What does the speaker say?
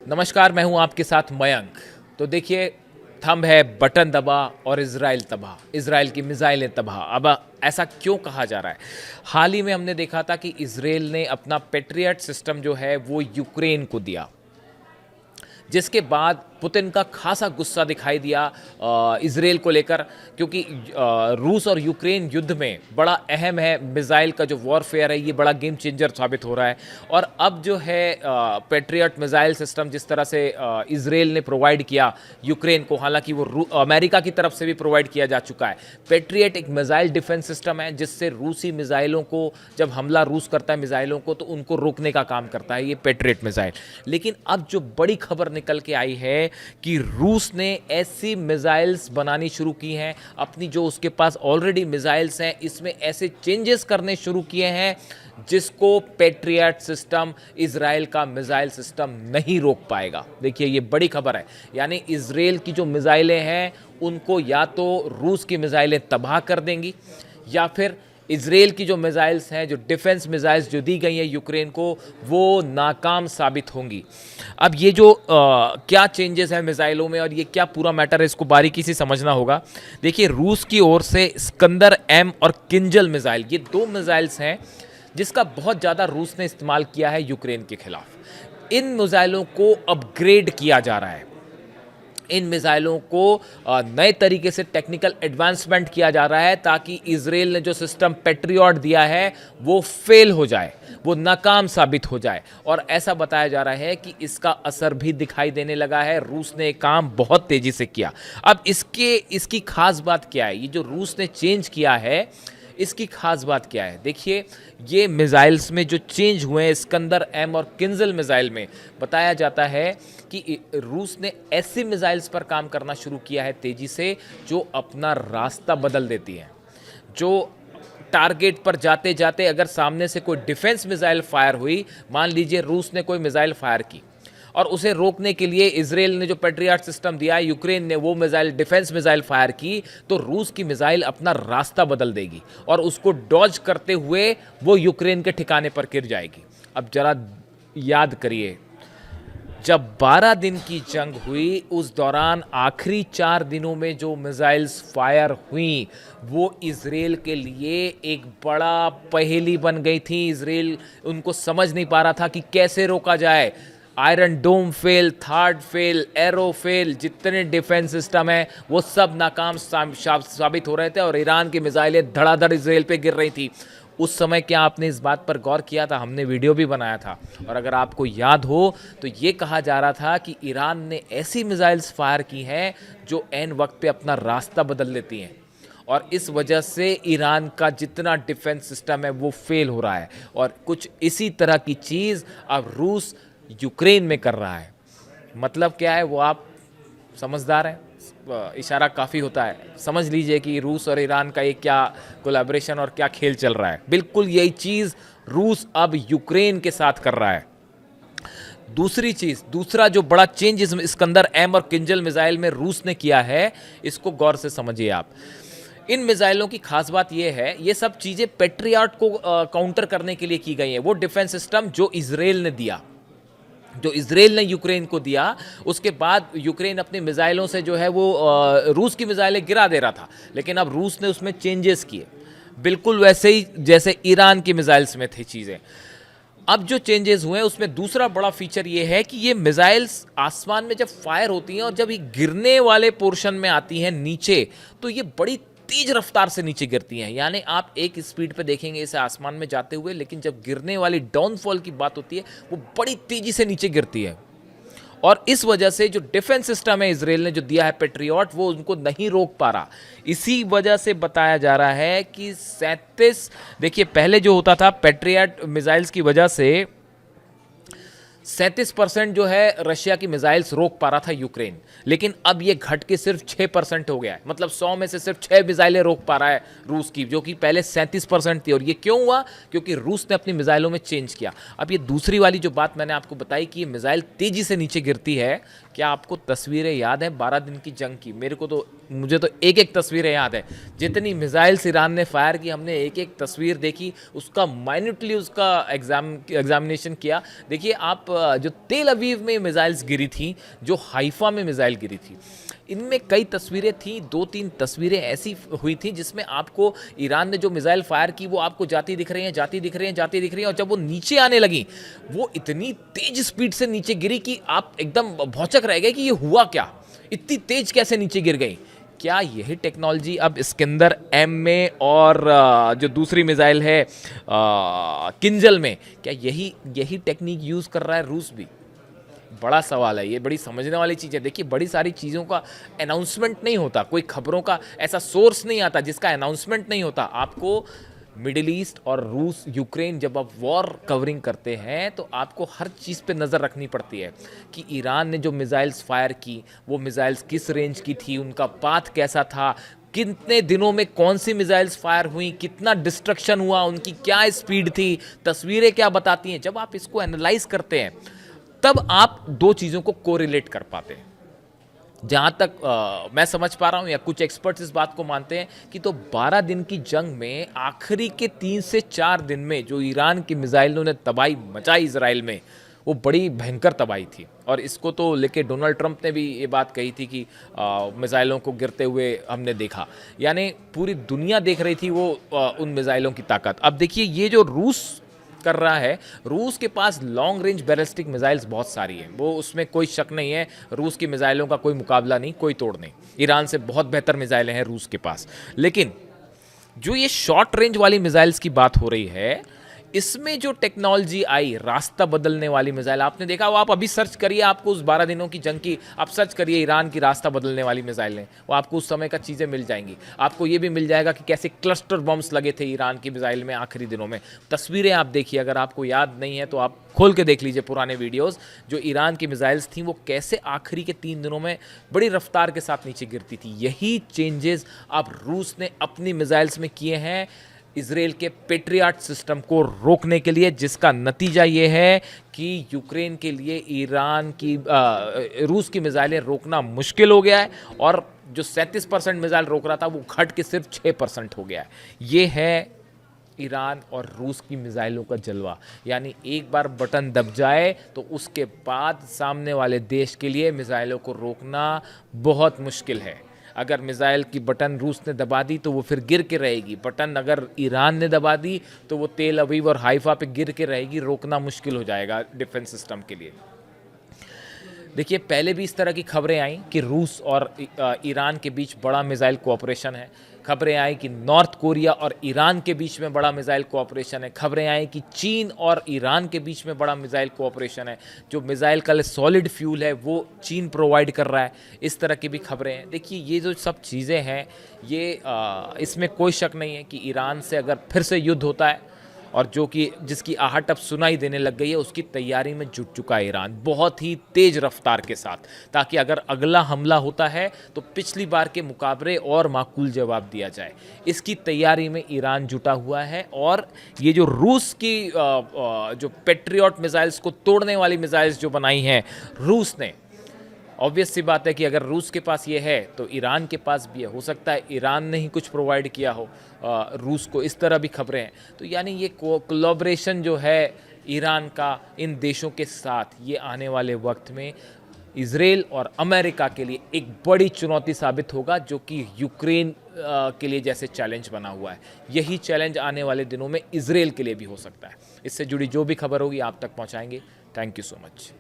नमस्कार, मैं हूं आपके साथ मयंक। तो देखिए, थंब है बटन दबा और इजराइल तबाह, इजराइल की मिसाइलें तबाह। अब ऐसा क्यों कहा जा रहा है? हाल ही में हमने देखा था कि इजराइल ने अपना पेट्रियट सिस्टम जो है वो यूक्रेन को दिया, जिसके बाद पुतिन का खासा गुस्सा दिखाई दिया इजराइल को लेकर, क्योंकि रूस और यूक्रेन युद्ध में बड़ा अहम है। मिसाइल का जो वॉरफेयर है ये बड़ा गेम चेंजर साबित हो रहा है। और अब जो है पेट्रियट मिसाइल सिस्टम जिस तरह से इजराइल ने प्रोवाइड किया यूक्रेन को, हालांकि वो अमेरिका की तरफ से भी प्रोवाइड किया जा चुका है। पेट्रियट एक मिसाइल डिफेंस सिस्टम है जिससे रूसी मिसाइलों को, जब हमला रूस करता है मिसाइलों को, तो उनको रोकने का काम करता है ये पेट्रियट मिसाइल। लेकिन अब जो बड़ी खबर निकल के आई है कि रूस ने ऐसी मिसाइल्स बनानी शुरू की हैं, अपनी जो उसके पास ऑलरेडी मिसाइल्स हैं इसमें ऐसे चेंजेस करने शुरू किए हैं जिसको पेट्रियट सिस्टम, इजराइल का मिसाइल सिस्टम नहीं रोक पाएगा। देखिए, ये बड़ी खबर है। यानी इजराइल की जो मिसाइलें हैं उनको या तो रूस की मिसाइलें तबाह कर देंगी, या फिर इजराइल की जो मिसाइल्स हैं, जो डिफेंस मिसाइल्स जो दी गई हैं यूक्रेन को, वो नाकाम साबित होंगी। अब ये जो क्या चेंजेस हैं मिसाइलों में और ये क्या पूरा मैटर है, इसको बारीकी से समझना होगा। देखिए, रूस की ओर से स्कंदर एम और किंजल मिसाइल, ये दो मिसाइल्स हैं जिसका बहुत ज़्यादा रूस ने इस्तेमाल किया है यूक्रेन के खिलाफ। इन मिसाइलों को अपग्रेड किया जा रहा है, इन मिसाइलों को नए तरीके से टेक्निकल एडवांसमेंट किया जा रहा है ताकि इजराइल ने जो सिस्टम पेट्रियट दिया है वो फेल हो जाए, वो नाकाम साबित हो जाए। और ऐसा बताया जा रहा है कि इसका असर भी दिखाई देने लगा है। रूस ने काम बहुत तेजी से किया। अब इसकी खास बात क्या है? ये जो रूस ने चेंज किया है, इसकी खास बात क्या है? देखिए, ये मिसाइल्स में जो चेंज हुए हैं, स्कंदर एम और किंजल मिसाइल में बताया जाता है कि रूस ने ऐसी मिसाइल्स पर काम करना शुरू किया है तेजी से जो अपना रास्ता बदल देती हैं, जो टारगेट पर जाते जाते अगर सामने से कोई डिफेंस मिसाइल फायर हुई, मान लीजिए रूस ने कोई मिसाइल फायर की और उसे रोकने के लिए इजराइल ने जो पेट्रियट सिस्टम दिया है, यूक्रेन ने वो मिसाइल, डिफेंस मिसाइल फायर की, तो रूस की मिसाइल अपना रास्ता बदल देगी और उसको डॉज करते हुए वो यूक्रेन के ठिकाने पर गिर जाएगी। अब जरा याद करिए, जब 12 दिन की जंग हुई उस दौरान आखिरी 4 दिनों में जो मिसाइल्स फायर हुई वो इजराइल के लिए एक बड़ा पहेली बन गई थी। इजराइल उनको समझ नहीं पा रहा था कि कैसे रोका जाए। Iron Dome fail, THAAD fail, Arrow fail, जितने डिफेंस सिस्टम है वो सब नाकाम साबित हो रहे थे और ईरान की मिसाइलें धड़ाधड़ इजराइल पे गिर रही थी। उस समय क्या आपने इस बात पर गौर किया था? हमने वीडियो भी बनाया था, और अगर आपको याद हो तो ये कहा जा रहा था कि ईरान ने ऐसी मिसाइल्स फायर की हैं जो एन वक्त पे अपना रास्ता बदल देती हैं, और इस वजह से ईरान का जितना डिफेंस सिस्टम है वो फेल हो रहा है। और कुछ इसी तरह की चीज़ अब रूस यूक्रेन में कर रहा है। मतलब क्या है, वो आप समझदार हैं, इशारा काफ़ी होता है, समझ लीजिए कि रूस और ईरान का ये क्या कोलैबोरेशन और क्या खेल चल रहा है। बिल्कुल यही चीज़ रूस अब यूक्रेन के साथ कर रहा है। दूसरी चीज़, दूसरा जो बड़ा चेंज इस स्कंदर एम और किंजल मिसाइल में रूस ने किया है, इसको गौर से समझिए आप। इन मिसाइलों की खास बात यह है, ये सब चीज़ें पेट्रियट को काउंटर करने के लिए की गई हैं। वो डिफेंस सिस्टम जो इजराइल ने दिया, जो इजराइल ने यूक्रेन को दिया, उसके बाद यूक्रेन अपनी मिसाइलों से जो है वो रूस की मिसाइलें गिरा दे रहा था, लेकिन अब रूस ने उसमें चेंजेस किए, बिल्कुल वैसे ही जैसे ईरान की मिसाइल्स में थी चीज़ें। अब जो चेंजेस हुए हैं उसमें दूसरा बड़ा फीचर ये है कि ये मिसाइल्स आसमान में जब फायर होती हैं और जब ये गिरने वाले पोर्शन में आती हैं नीचे, तो ये बड़ी तेज रफ्तार से नीचे गिरती हैं। यानी आप एक स्पीड पे देखेंगे इसे आसमान में जाते हुए, लेकिन जब गिरने वाली डाउनफॉल की बात होती है वो बड़ी तेजी से नीचे गिरती है। और इस वजह से जो डिफेंस सिस्टम है इजराइल ने जो दिया है पेट्रियट, वो उनको नहीं रोक पा रहा। इसी वजह से बताया जा रहा है कि 37, देखिए पहले जो होता था पेट्रियट मिसाइल्स की वजह से 37% जो है रशिया की मिसाइल्स रोक पा रहा था यूक्रेन, लेकिन अब ये घट के सिर्फ 6% हो गया है। मतलब 100 में से सिर्फ 6 मिसाइलें रोक पा रहा है रूस की, जो कि पहले 37% थी। और ये क्यों हुआ? क्योंकि रूस ने अपनी मिसाइलों में चेंज किया। अब ये दूसरी वाली जो बात मैंने आपको बताई कि ये मिसाइल तेजी से नीचे गिरती है, क्या आपको तस्वीरें याद हैं 12 दिन की जंग की? मुझे तो एक एक तस्वीरें याद है। जितनी मिसाइल्स ईरान ने फायर की, हमने एक एक तस्वीर देखी, उसका माइन्यूटली उसका एग्जामिनेशन किया। देखिए आप, जो तेल अवीव में मिसाइल्स गिरी थी, जो हाइफा में मिसाइल गिरी थी, इनमें कई तस्वीरें थी, 2-3 तस्वीरें ऐसी हुई थी जिसमें आपको ईरान ने जो मिसाइल फायर की वो आपको जाती दिख रही हैं, जाती दिख रही हैं, जाती दिख रही हैं, और जब वो नीचे आने लगी, वो इतनी तेज स्पीड से नीचे गिरी कि आप एकदम भौचक रह गए कि ये हुआ क्या, इतनी तेज कैसे नीचे गिर गई। क्या यही टेक्नोलॉजी अब इस्कंदर एम में और जो दूसरी मिसाइल है किंजल में, क्या यही टेक्निक यूज़ कर रहा है रूस भी? बड़ा सवाल है, ये बड़ी समझने वाली चीज़ है। देखिए बड़ी सारी चीज़ों का अनाउंसमेंट नहीं होता, कोई खबरों का ऐसा सोर्स नहीं आता जिसका अनाउंसमेंट नहीं होता। आपको मिडिल ईस्ट और रूस यूक्रेन, जब आप वॉर कवरिंग करते हैं तो आपको हर चीज़ पे नज़र रखनी पड़ती है कि ईरान ने जो मिसाइल्स फायर की, वो मिसाइल्स किस रेंज की थी, उनका पाथ कैसा था, कितने दिनों में कौन सी मिसाइल्स फायर हुई, कितना डिस्ट्रक्शन हुआ, उनकी क्या स्पीड थी, तस्वीरें क्या बताती हैं। जब आप इसको एनालाइज करते हैं तब आप दो चीज़ों को कोरिलेट कर पाते हैं। जहाँ तक मैं समझ पा रहा हूँ या कुछ एक्सपर्ट्स इस बात को मानते हैं कि तो 12 दिन की जंग में आखिरी के 3 से 4 दिन में जो ईरान की मिसाइलों ने तबाही मचाई इजराइल में, वो बड़ी भयंकर तबाही थी। और इसको तो लेके डोनाल्ड ट्रंप ने भी ये बात कही थी कि मिसाइलों को गिरते हुए हमने देखा, यानी पूरी दुनिया देख रही थी वो उन मिसाइलों की ताकत। अब देखिए ये जो रूस कर रहा है, रूस के पास लॉन्ग रेंज बैलिस्टिक मिसाइल्स बहुत सारी हैं, वो उसमें कोई शक नहीं है। रूस की मिसाइलों का कोई मुकाबला नहीं, कोई तोड़ नहीं। ईरान से बहुत बेहतर मिसाइलें हैं रूस के पास। लेकिन जो ये शॉर्ट रेंज वाली मिसाइल्स की बात हो रही है, इसमें जो टेक्नोलॉजी आई, रास्ता बदलने वाली मिसाइल, आपने देखा वो, आप अभी सर्च करिए, आपको उस 12 दिनों की जंग की आप सर्च करिए ईरान की रास्ता बदलने वाली मिसाइलें, वो आपको उस समय का चीज़ें मिल जाएंगी। आपको ये भी मिल जाएगा कि कैसे क्लस्टर बम्स लगे थे ईरान की मिसाइल में आखिरी दिनों में। तस्वीरें आप देखिए, अगर आपको याद नहीं है तो आप खोल के देख लीजिए पुराने वीडियोस, जो ईरान की मिसाइल्स थी वो कैसे आखिरी के 3 दिनों में बड़ी रफ्तार के साथ नीचे गिरती थी। यही चेंजेस अब रूस ने अपनी मिसाइल्स में किए हैं इजराइल के पेट्रियट सिस्टम को रोकने के लिए, जिसका नतीजा ये है कि यूक्रेन के लिए रूस की मिसाइलें रोकना मुश्किल हो गया है, और जो 37% मिसाइल रोक रहा था वो घट के सिर्फ 6% हो गया है। ये है ईरान और रूस की मिसाइलों का जलवा। यानी एक बार बटन दब जाए तो उसके बाद सामने वाले देश के लिए मिसाइलों को रोकना बहुत मुश्किल है। अगर मिसाइल की बटन रूस ने दबा दी तो वो फिर गिर के रहेगी, बटन अगर ईरान ने दबा दी तो वो तेल अवीव और हाइफा पे गिर के रहेगी, रोकना मुश्किल हो जाएगा डिफेंस सिस्टम के लिए। देखिए पहले भी इस तरह की खबरें आई कि रूस और ईरान के बीच बड़ा मिसाइल कोऑपरेशन है। खबरें आई कि नॉर्थ कोरिया और ईरान के बीच में बड़ा मिसाइल कोऑपरेशन है। खबरें आई कि चीन और ईरान के बीच में बड़ा मिसाइल कोऑपरेशन है। जो मिसाइल का सॉलिड फ्यूल है वो चीन प्रोवाइड कर रहा है। इस तरह की भी खबरें हैं। देखिए ये जो सब चीज़ें हैं, ये इसमें कोई शक नहीं है कि ईरान से अगर फिर से युद्ध होता है, और जिसकी आहट अब सुनाई देने लग गई है, उसकी तैयारी में जुट चुका है ईरान बहुत ही तेज रफ्तार के साथ, ताकि अगर अगला हमला होता है तो पिछली बार के मुकाबले और माकूल जवाब दिया जाए। इसकी तैयारी में ईरान जुटा हुआ है। और ये जो रूस की जो पेट्रियट मिसाइल्स को तोड़ने वाली मिसाइल्स जो बनाई हैं रूस ने, ऑब्वियस सी बात है कि अगर रूस के पास ये है तो ईरान के पास भी है। हो सकता है ईरान ने ही कुछ प्रोवाइड किया हो रूस को, इस तरह भी खबरें हैं। तो यानी ये कोलैबोरेशन जो है ईरान का इन देशों के साथ, ये आने वाले वक्त में इजराइल और अमेरिका के लिए एक बड़ी चुनौती साबित होगा, जो कि यूक्रेन के लिए जैसे चैलेंज बना हुआ है, यही चैलेंज आने वाले दिनों में इजराइल के लिए भी हो सकता है। इससे जुड़ी जो भी खबर होगी आप तक पहुंचाएंगे। Thank you so much.